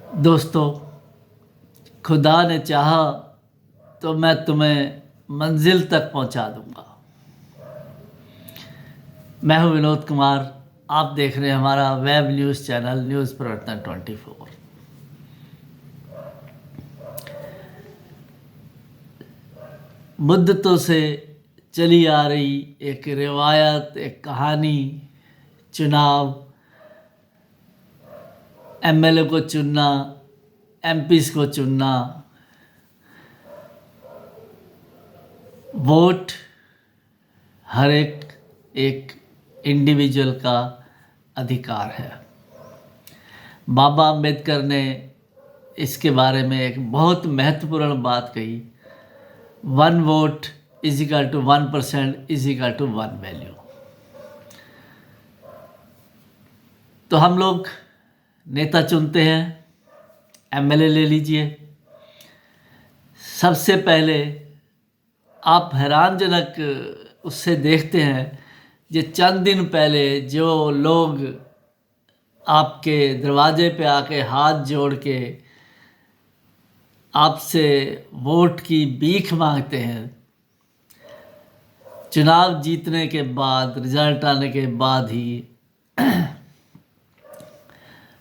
दोस्तों, खुदा ने चाहा तो मैं तुम्हें मंजिल तक पहुंचा दूंगा। मैं हूं विनोद कुमार। आप देख रहे हैं हमारा वेब न्यूज़ चैनल न्यूज़ परिवर्तन 24। मुद्दतों से चली आ रही एक रिवायत, एक कहानी, चुनाव, एमएलए को चुनना, एमपीज़ को चुनना, वोट हर एक इंडिविजुअल का अधिकार है। बाबा अम्बेडकर ने इसके बारे में एक बहुत महत्वपूर्ण बात कही, 1 vote is equal to 1% is equal to 1 value. तो हम लोग नेता चुनते हैं, एमएलए ले लीजिए। सबसे पहले आप हैरानजनक उससे देखते हैं ये चंद दिन पहले जो लोग आपके दरवाजे पे आके हाथ जोड़ के आपसे वोट की भीख मांगते हैं, चुनाव जीतने के बाद, रिजल्ट आने के बाद ही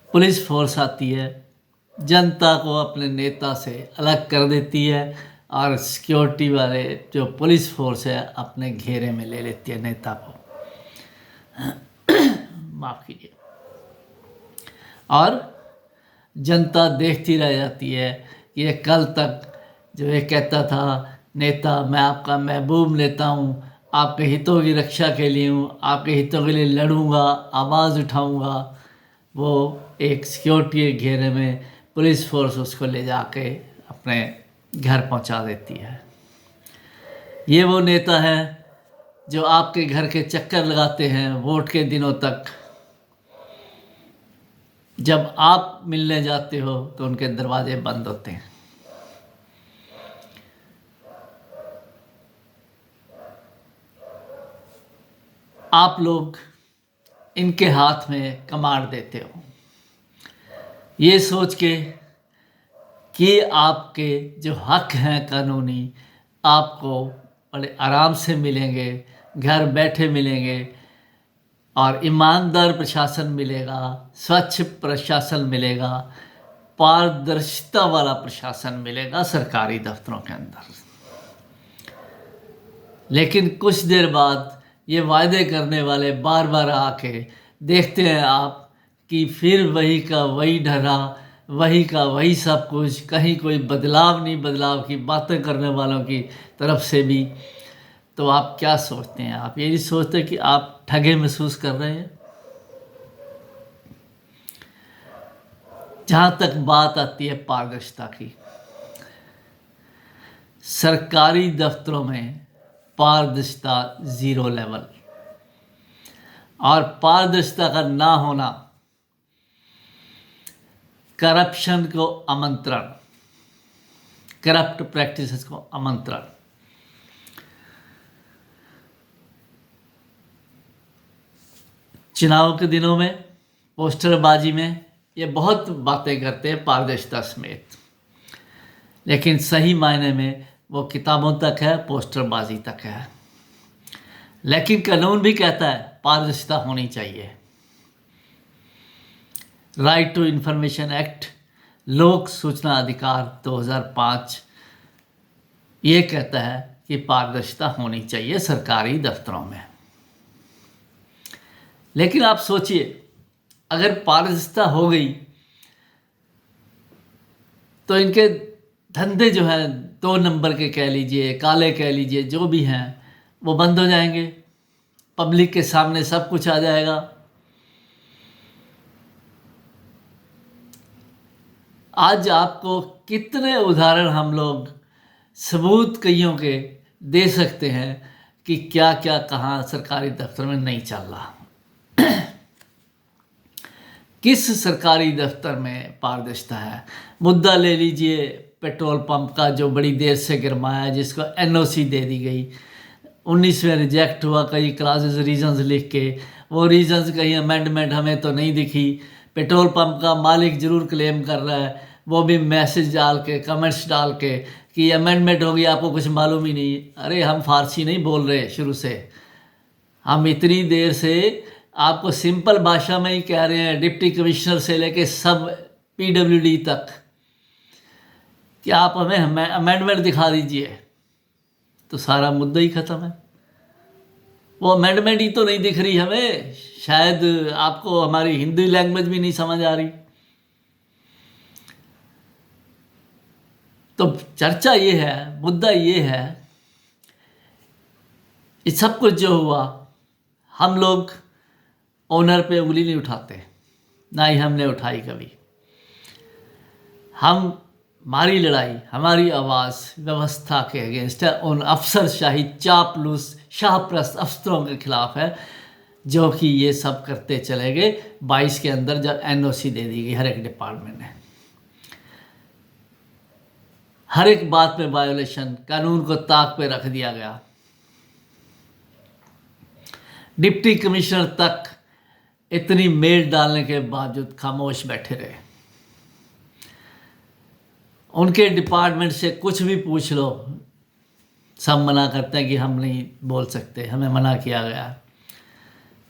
पुलिस फोर्स आती है, जनता को अपने नेता से अलग कर देती है और सिक्योरिटी वाले जो पुलिस फोर्स है अपने घेरे में ले लेती है नेता को। माफ़ कीजिए। और जनता देखती रह जाती है। ये कल तक जो ये कहता था नेता, मैं आपका महबूब नेता हूँ, आपके हितों की रक्षा के लिए हूँ, आपके हितों के लिए लड़ूंगा, आवाज़ उठाऊंगा, वो एक सिक्योरिटी के घेरे में पुलिस फोर्स उसको ले जाके अपने घर पहुंचा देती है। ये वो नेता है जो आपके घर के चक्कर लगाते हैं वोट के दिनों तक। जब आप मिलने जाते हो तो उनके दरवाजे बंद होते हैं। आप लोग इनके हाथ में कमांड देते हो, ये सोच के कि आपके जो हक हैं कानूनी आपको बड़े आराम से मिलेंगे, घर बैठे मिलेंगे और ईमानदार प्रशासन मिलेगा, स्वच्छ प्रशासन मिलेगा, पारदर्शिता वाला प्रशासन मिलेगा सरकारी दफ्तरों के अंदर। लेकिन कुछ देर बाद ये वायदे करने वाले बार बार आके देखते हैं आप कि फिर वही का वही ढर्रा, वही का वही सब कुछ, कहीं कोई बदलाव नहीं, बदलाव की बातें करने वालों की तरफ से भी। तो आप क्या सोचते हैं? आप ये नहीं सोचते कि आप ठगे महसूस कर रहे हैं? जहाँ तक बात आती है पारदर्शिता की, सरकारी दफ्तरों में पारदर्शिता 0 लेवल, और पारदर्शिता का ना होना करप्शन को आमंत्रण, करप्ट प्रैक्टिसेस को आमंत्रण। चुनाव के दिनों में पोस्टरबाजी में ये बहुत बातें करते हैं पारदर्शिता समेत, लेकिन सही मायने में वो किताबों तक है, पोस्टरबाजी तक है। लेकिन कानून भी कहता है पारदर्शिता होनी चाहिए। राइट टू इंफॉर्मेशन एक्ट, लोक सूचना अधिकार 2005 ये कहता है कि पारदर्शिता होनी चाहिए सरकारी दफ्तरों में। लेकिन आप सोचिए, अगर पारदर्शिता हो गई तो इनके धंधे जो हैं 2 नंबर के कह लीजिए, काले कह लीजिए, जो भी हैं वो बंद हो जाएंगे। पब्लिक के सामने सब कुछ आ जाएगा। आज आपको कितने उदाहरण हम लोग सबूत कईयों के दे सकते हैं कि क्या क्या कहाँ सरकारी दफ्तर में नहीं चल रहा। किस सरकारी दफ्तर में पारदर्शिता है? मुद्दा ले लीजिए पेट्रोल पंप का, जो बड़ी देर से गिरमाया, जिसको एनओसी दे दी गई, 19 में रिजेक्ट हुआ, कई क्लासेस रीजंस लिख के, वो रीजंस कहीं अमेंडमेंट हमें तो नहीं दिखी, पेट्रोल पंप का मालिक ज़रूर क्लेम कर रहा है, वो भी मैसेज डाल के, कमेंट्स डाल के कि अमेंडमेंट होगी, आपको कुछ मालूम ही नहीं। अरे हम फारसी नहीं बोल रहे शुरू से, हम इतनी देर से आपको सिंपल भाषा में ही कह रहे हैं, डिप्टी कमिश्नर से लेके सब पीडब्ल्यूडी तक, कि आप हमें अमेंडमेंट दिखा दीजिए, तो सारा मुद्दा ही ख़त्म है। वो अमेंडमेंट ही तो नहीं दिख रही हमें, शायद आपको हमारी हिंदी लैंग्वेज भी नहीं समझ आ रही। तो चर्चा ये है, मुद्दा ये है, ये सब कुछ जो हुआ, हम लोग ओनर पे उंगली नहीं उठाते, ना ही हमने उठाई कभी। हमारी लड़ाई, हमारी आवाज़ व्यवस्था के अगेंस्ट है, उन अफसरशाही चापलूस शाहप्रस्त अफसरों के खिलाफ है जो कि ये सब करते चले गए। 22 के अंदर जब एनओसी दे दी गई हर एक डिपार्टमेंट ने, हर एक बात में वायोलेशन, कानून को ताक पे रख दिया गया। डिप्टी कमिश्नर तक इतनी मेल डालने के बावजूद खामोश बैठे रहे। उनके डिपार्टमेंट से कुछ भी पूछ लो, सब मना करते हैं कि हम नहीं बोल सकते, हमें मना किया गया है।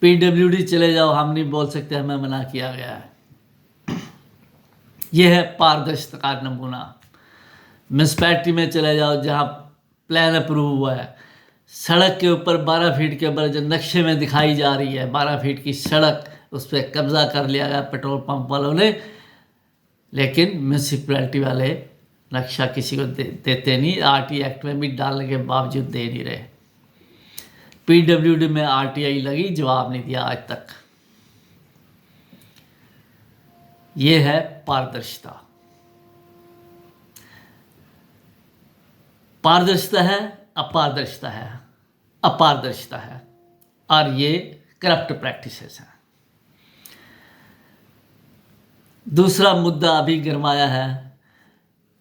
पीडब्ल्यूडी चले जाओ, हम नहीं बोल सकते, हमें मना किया गया है। यह है पारदर्शिता का नमूना। म्यूनसिपैलिटी में चले जाओ, जहाँ प्लान अप्रूव हुआ है, सड़क के ऊपर 12 फीट के ऊपर जो नक्शे में दिखाई जा रही है 12 फीट की सड़क, उस पर कब्जा कर लिया गया पेट्रोल पंप वालों ने, लेकिन म्यूनसिपैलिटी वाले नक्शा किसी को देते नहीं। आरटी एक्ट में भी डालने के बावजूद दे नहीं रहे। पीडब्ल्यूडी में आरटीआई लगी, जवाब नहीं दिया आज तक। ये है पारदर्शिता। पारदर्शिता है, अपारदर्शिता है, अपारदर्शिता है, और ये करप्ट प्रैक्टिसेस हैं। दूसरा मुद्दा अभी गरमाया है,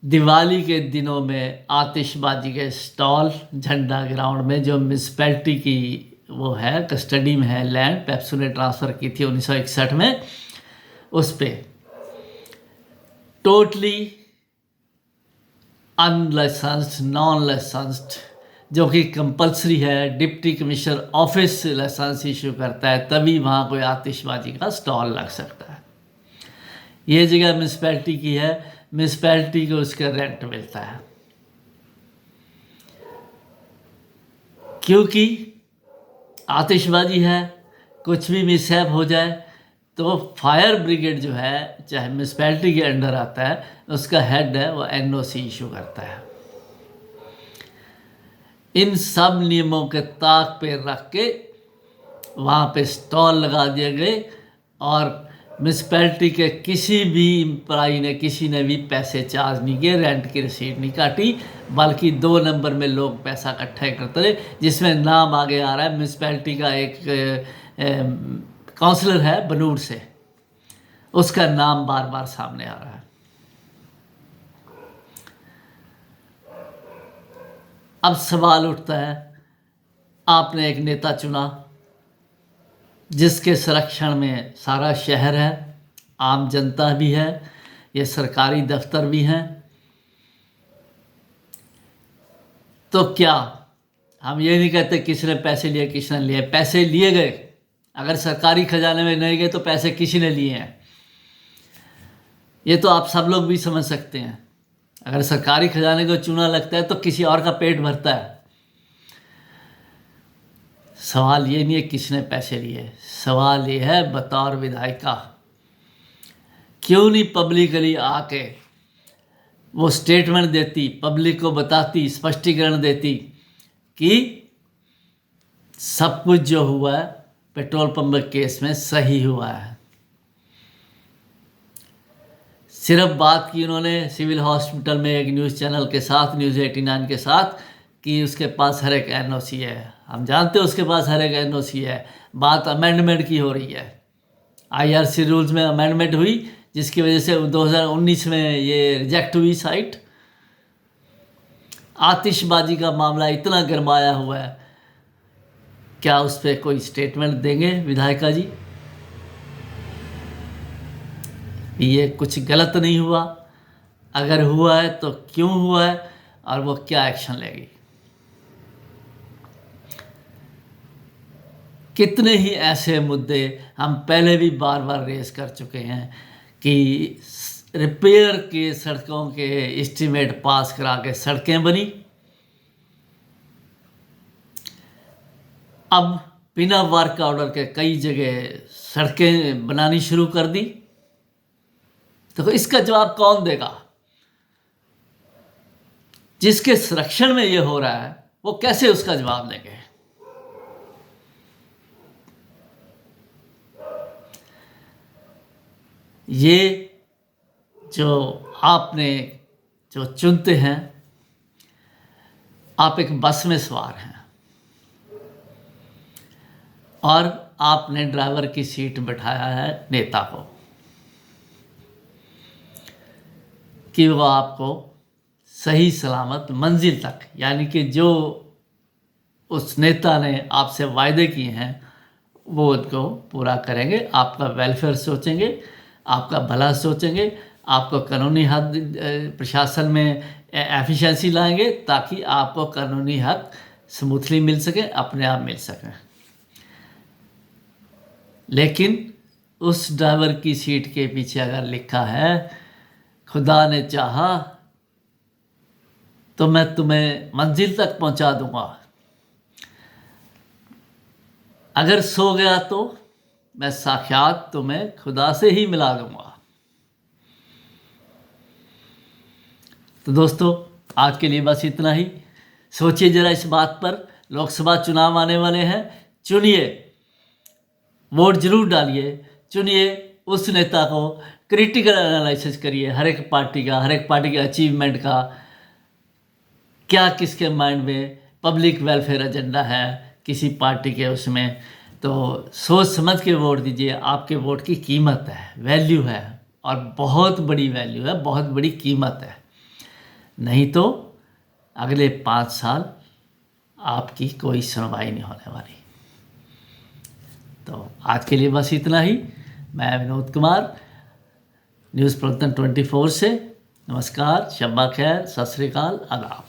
दिवाली के दिनों में आतिशबाजी के स्टॉल झंडा ग्राउंड में, जो म्यूनसिपैलिटी की वो है, कस्टडी में है लैंड, पेप्सू ने ट्रांसफ़र की थी 1961 में, उस पर टोटली अनलाइसेंस्ड, नॉन लाइसेंस्ड, जो कि कंपलसरी है, deputy commissioner office licence issue करता है, तभी वहाँ कोई आतिशबाजी का स्टॉल लग सकता है। ये जगह म्यूनसिपैलिटी की है, म्यूनसिपैलिटी को उसका रेंट मिलता है, क्योंकि आतिशबाजी है, कुछ भी मिसहैप हो जाए तो फायर ब्रिगेड जो है, चाहे म्यूनसिपैलिटी के अंडर आता है, उसका हेड है, वो एनओसी इशू करता है। इन सब नियमों के ताक पे रख के वहाँ पे स्टॉल लगा दिए गए, और म्यूनसिपैलिटी के किसी भी एम्प्लॉई ने, किसी ने भी पैसे चार्ज नहीं किए, रेंट की रसीद नहीं काटी, बल्कि 2 नंबर में लोग पैसा इकट्ठा करते रहे, जिसमें नाम आगे आ रहा है म्यूनसिपैलिटी का एक काउंसलर है बनूड़ से, उसका नाम बार बार सामने आ रहा है। अब सवाल उठता है, आपने एक नेता चुना जिसके संरक्षण में सारा शहर है, आम जनता भी है, ये सरकारी दफ्तर भी हैं, तो क्या हम ये नहीं कहते किसने पैसे लिए, किसने लिए? पैसे लिए गए, अगर सरकारी खजाने में नहीं गए तो पैसे किसी ने लिए हैं, ये तो आप सब लोग भी समझ सकते हैं। अगर सरकारी खजाने को चूना लगता है तो किसी और का पेट भरता है। सवाल ये नहीं है किसने पैसे लिए, सवाल ये है बतौर विधायिका क्यों नहीं पब्लिकली आके वो स्टेटमेंट देती, पब्लिक को बताती, स्पष्टीकरण देती कि सब कुछ जो हुआ है पेट्रोल पंप केस में सही हुआ है। सिर्फ बात की उन्होंने सिविल हॉस्पिटल में एक न्यूज़ चैनल के साथ, न्यूज़ 89 के साथ, कि उसके पास हर एक एनओसी है। हम जानते हैं उसके पास हर एक एनओसी है। बात अमेंडमेंट की हो रही है, आईआरसी रूल्स में अमेंडमेंट हुई जिसकी वजह से 2019 में ये रिजेक्ट हुई साइट। आतिशबाजी का मामला इतना गरमाया हुआ है, क्या उस पर कोई स्टेटमेंट देंगे विधायिका जी? ये कुछ गलत नहीं हुआ, अगर हुआ है तो क्यों हुआ है और वो क्या एक्शन लेगी। कितने ही ऐसे मुद्दे हम पहले भी बार बार रेस कर चुके हैं कि रिपेयर के सड़कों के एस्टीमेट पास करा के सड़कें बनी, अब बिना वर्क ऑर्डर के कई जगह सड़कें बनानी शुरू कर दी। तो इसका जवाब कौन देगा? जिसके संरक्षण में ये हो रहा है वो कैसे उसका जवाब देंगे? ये जो आपने जो चुनते हैं, आप एक बस में सवार हैं और आपने ड्राइवर की सीट बैठाया है नेता को कि वो आपको सही सलामत मंजिल तक, यानी कि जो उस नेता ने आपसे वायदे किए हैं वो उनको पूरा करेंगे, आपका वेलफेयर सोचेंगे, आपका भला सोचेंगे, आपको कानूनी हक प्रशासन में एफिशिएंसी लाएंगे ताकि आपको कानूनी हक स्मूथली मिल सके, अपने आप मिल सके। लेकिन उस ड्राइवर की सीट के पीछे अगर लिखा है खुदा ने चाहा तो मैं तुम्हें मंजिल तक पहुंचा दूंगा, अगर सो गया तो मैं साक्षात तुम्हें खुदा से ही मिला दूंगा। तो दोस्तों आज के लिए बस इतना ही। सोचिए जरा इस बात पर, लोकसभा चुनाव आने वाले हैं, चुनिए, वोट जरूर डालिए, चुनिए उस नेता को, क्रिटिकल एनालिसिस करिए हर एक पार्टी के अचीवमेंट का, क्या किसके माइंड में पब्लिक वेलफेयर एजेंडा है किसी पार्टी के, उसमें तो सोच समझ के वोट दीजिए। आपके वोट की कीमत है, वैल्यू है, और बहुत बड़ी वैल्यू है, बहुत बड़ी कीमत है। नहीं तो अगले 5 साल आपकी कोई सुनवाई नहीं होने वाली। तो आज के लिए बस इतना ही। मैं विनोद कुमार, न्यूज़ प्रवर्तन 24 से। नमस्कार, शब्बा खैर, सत श्री अकाल, आदाब।